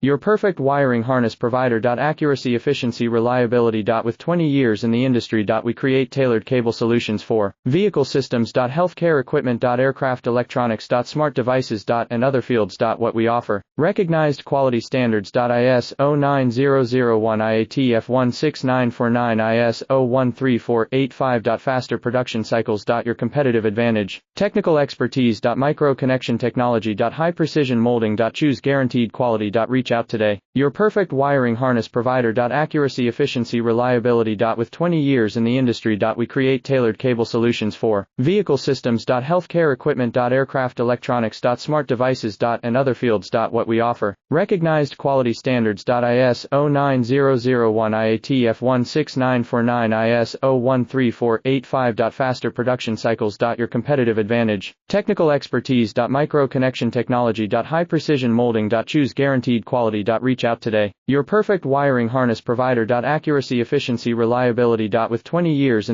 Your perfect wiring harness provider. Accuracy, efficiency, reliability. With 20 years in the industry. We create tailored cable solutions for vehicle systems. Healthcare equipment. Aircraft electronics. Smart devices. And other fields. What we offer. Recognized quality standards. ISO 9001 IATF 16949 ISO 13485. Faster production cycles. Your competitive advantage. Technical expertise. Micro connection technology. High precision molding. Choose guaranteed quality. Reach out today. Your perfect wiring harness provider. Accuracy, efficiency, reliability. With 20 years in the industry. We create tailored cable solutions for vehicle systems. Healthcare equipment. Aircraft electronics. Smart devices. And other fields. What we offer. Recognized quality standards. ISO 9001 IATF 16949 ISO 13485. Faster production cycles. Your competitive advantage. Technical expertise. Micro connection technology. High precision molding. Choose guaranteed quality. Reach out today. Your perfect wiring harness provider. Accuracy, efficiency, reliability. With 20 years in the